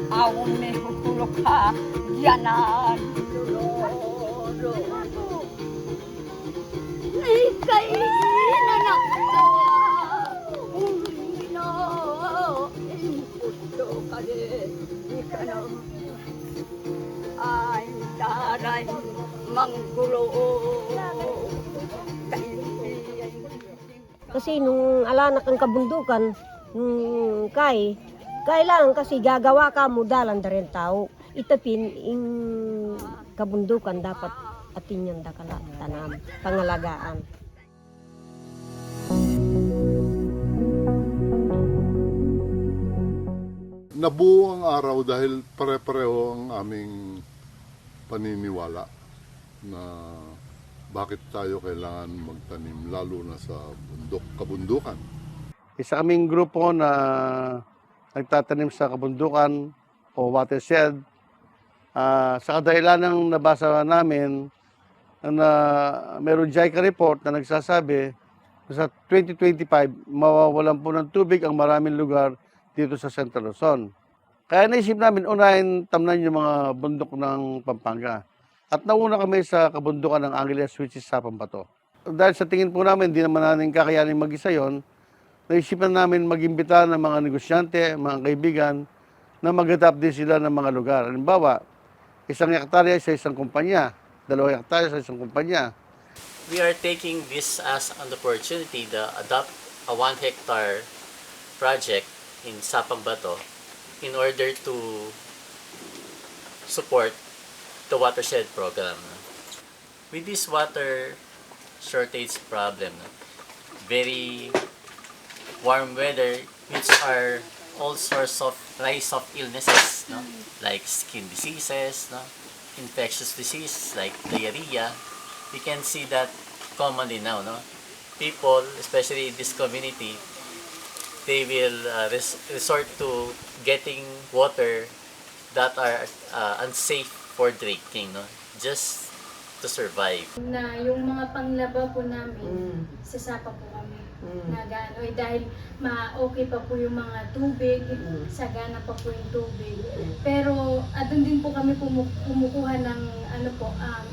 Awon may hukulok ka, yanan, luloro. Ika'y nanak na, uli na, puso ka din, ika na. Ay, daray, manggulo. Kasi nung alanak ang kabundukan, kailangan kasi gagawa ka mo dalan da rin tao. Itapin, yung kabundukan dapat atin yung dakala, tanam, pangalagaan. Nabuo ang araw dahil pare-pareho ang aming paniniwala na bakit tayo kailangan magtanim lalo na sa kabundukan. Isa kaming grupo na nagtatanim sa kabundukan o watershed. Sa kadahilan ng nabasa namin na mayroong JICA report na nagsasabi na sa 2025 mawawalan po ng tubig ang maraming lugar dito sa Central Luzon. Kaya naisip namin unahin tamnan yung mga bundok ng Pampanga. At nauna kami sa kabundukan ng Angeles, which is sa Pambato. Dahil sa tingin po namin, hindi naman namin kakayanin mag-isa yun, naisipan namin mag-imbita ng mga negosyante, mga kaibigan, na mag-adapt din sila ng mga lugar. Halimbawa, 1 hektarya sa isang kumpanya, 2 hektarya sa isang kumpanya. We are taking this as an opportunity to adopt a 1 hectare project in Sapang Bato in order to support the watershed program. With this water shortage problem, very warm weather, which are all sorts of rise of illnesses, no? Like skin diseases, no? Infectious diseases like diarrhea. We can see that commonly now, no? People, especially in this community, they will resort to getting water that are unsafe for drinking, no? Just to survive. Na yung mga panglaba po namin, sasapa po kami. Na gaano, dahil okay pa po yung mga tubig, sagana pa po yung tubig. Pero doon din po kami kumukuha ng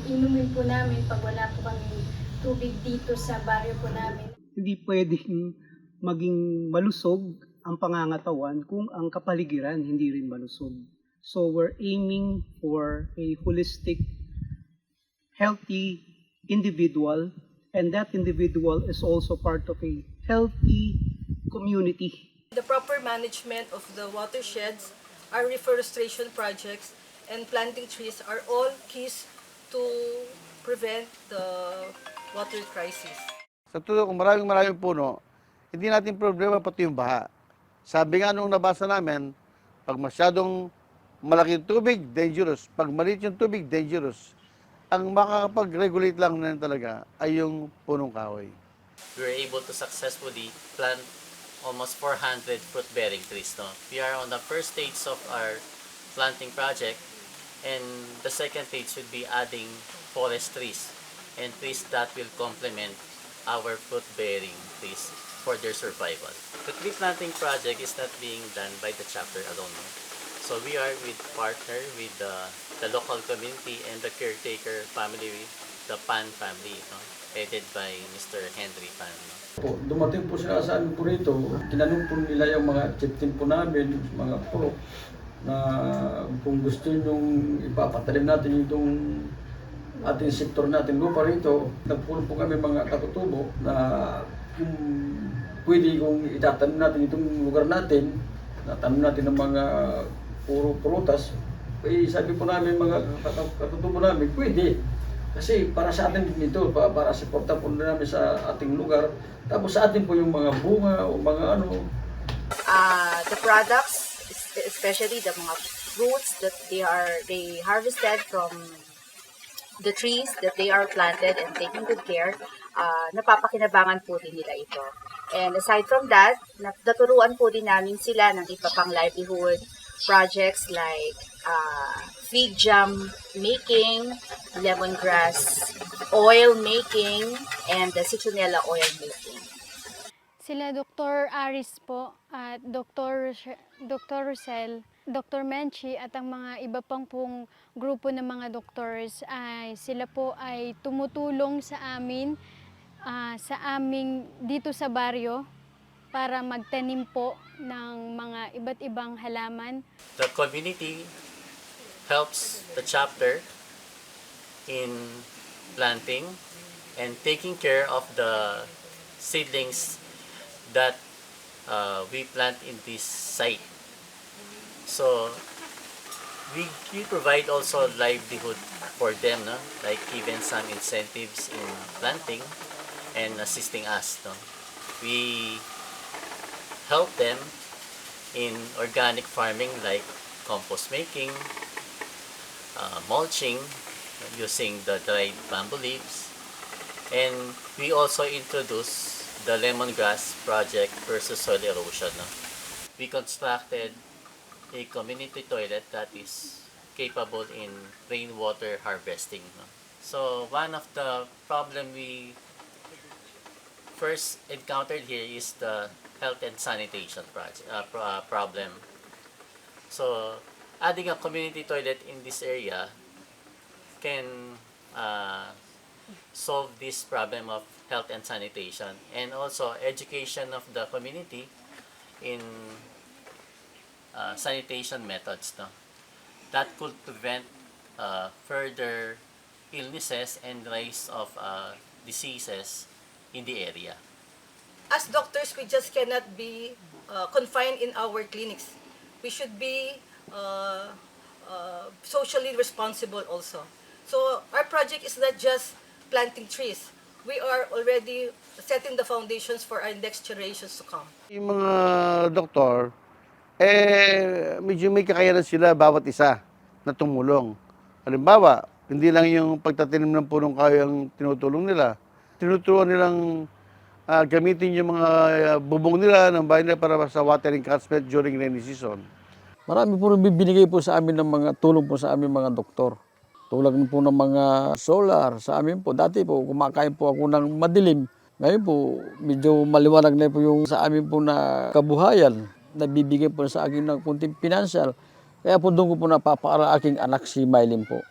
inumin po namin pag wala po kami tubig dito sa baryo po namin. Hindi pwedeng maging malusog ang pangangatawan kung ang kapaligiran hindi rin malusog. So we're aiming for a holistic, healthy individual, and that individual is also part of a healthy community. The proper management of the watersheds, our reforestation projects, and planting trees are all keys to prevent the water crisis. Sa tuloy, kung maraming puno, hindi natin problema pati yung baha. Sabi nga nung nabasa namin, pag masyadong malaking tubig, dangerous. Pag maliit yung tubig, dangerous. Ang makakapag-regulate lang na talaga ay yung punong kahoy. We were able to successfully plant almost 400 fruit-bearing trees. No? We are on the first stage of our planting project, and the second stage should be adding forest trees and trees that will complement our fruit-bearing trees for their survival. The tree planting project is not being done by the chapter alone. No? So we are partner with the local community and the caretaker family, the Pan family, no? Headed by Mr. Henry Pan. No? Dumating po sila sa amin po rito, tinanong po nila yung mga chieftain po namin, mga pro, na kung gusto nyung ipapatalim natin itong ating sektor natin lupa rito, nagpuno po kami mga katutubo na kung pwede kung itatanim natin itong lugar natin, natanim natin ng mga puro prutas, sabi po namin mga katutubo namin, pwede. Kasi para sa atin din ito, para suporta po namin sa ating lugar. Tapos sa atin po yung mga bunga o mga ano. The products, especially the mga fruits that they harvested from the trees that they are planted and taking good care, napapakinabangan po din nila ito. And aside from that, naturuan po din namin sila ng iba pang livelihood projects like fig jam making, lemongrass oil making, and the citronella oil making. Sila Dr. Aris po at Dr. Rosel Dr. Menchi at ang mga iba pang pong grupo ng mga doctors ay sila po ay tumutulong sa amin, sa aming dito sa baryo para magtanim po ng mga iba't ibang halaman. The community helps the chapter in planting and taking care of the seedlings that we plant in this site. So we provide also livelihood for them, no? Like even some incentives in planting and assisting us. No? We help them in organic farming like compost making, mulching using the dried bamboo leaves, and we also introduce the lemongrass project versus soil erosion. No? We constructed a community toilet that is capable in rainwater harvesting. No? So one of the problem we first encountered here is the health and sanitation problem. So adding a community toilet in this area can solve this problem of health and sanitation, and also education of the community in sanitation methods. No? That could prevent further illnesses and rise of diseases in the area. As doctors, we just cannot be confined in our clinics. We should be socially responsible also. So our project is not just planting trees. We are already setting the foundations for our next generations to come. Yung mga doktor, medyo may kakayanan sila bawat isa na tumulong. Halimbawa, hindi lang yung pagtatanim ng punong kahoy ang tinutulong nila. Tinuturuan nilang gamitin yung mga bubong nila ng bahay nila para sa watering catchment during rainy season. Marami po binigay po sa amin ng mga tulong po sa amin mga doktor. Tulad po ng mga solar sa amin po. Dati po kumakain po ako ng madilim. Ngayon po medyo maliwanag na po yung sa amin po na kabuhayan. Nabibigay po sa akin ng kunting financial. Kaya po doon ko po napapaaral aking anak si Mylene po.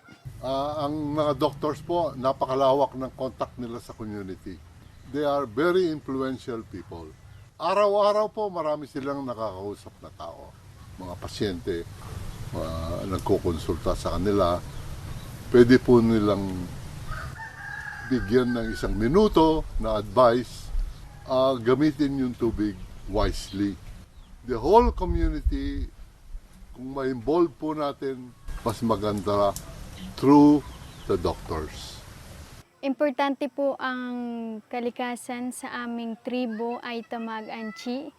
Ang mga doctors po, napakalawak ng contact nila sa community. They are very influential people. Araw-araw po marami silang nakakausap na tao. Mga pasyente, nagkukonsulta sa kanila. Pwede po nilang bigyan ng 1 minuto na advice, gamitin yung tubig wisely. The whole community, kung ma-involve po natin, mas maganda through the doctors. Importante po ang kalikasan sa aming tribo ay Tamag-Anchi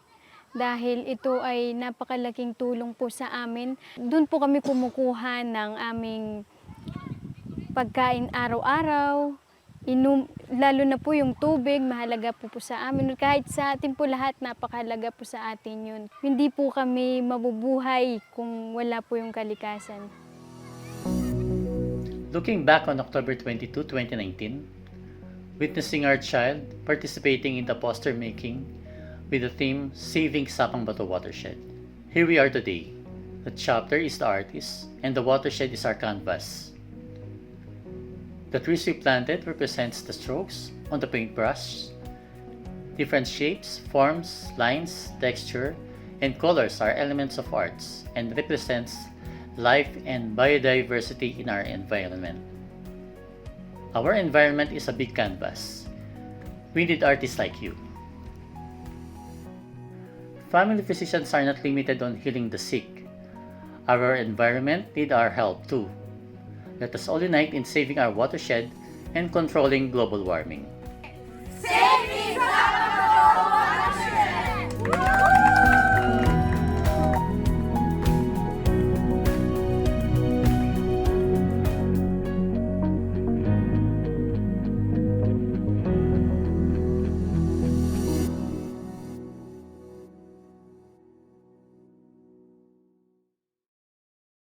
dahil ito ay napakalaking tulong po sa amin. Doon po kami kumukuha ng aming pagkain araw-araw, lalo na po yung tubig, mahalaga po sa amin. Kahit sa atin po lahat, napakahalaga po sa atin yun. Hindi po kami mabubuhay kung wala po yung kalikasan. Looking back on October 22, 2019, witnessing our child participating in the poster making with the theme Saving Sapang Bato Watershed. Here we are today. The chapter is the artist and the watershed is our canvas. The trees we planted represents the strokes on the paintbrush. Different shapes, forms, lines, texture, and colors are elements of arts and represents life and biodiversity in our environment. Our environment is a big canvas. We need artists like you. Family physicians are not limited on healing the sick. Our environment needs our help too. Let us all unite in saving our watershed and controlling global warming.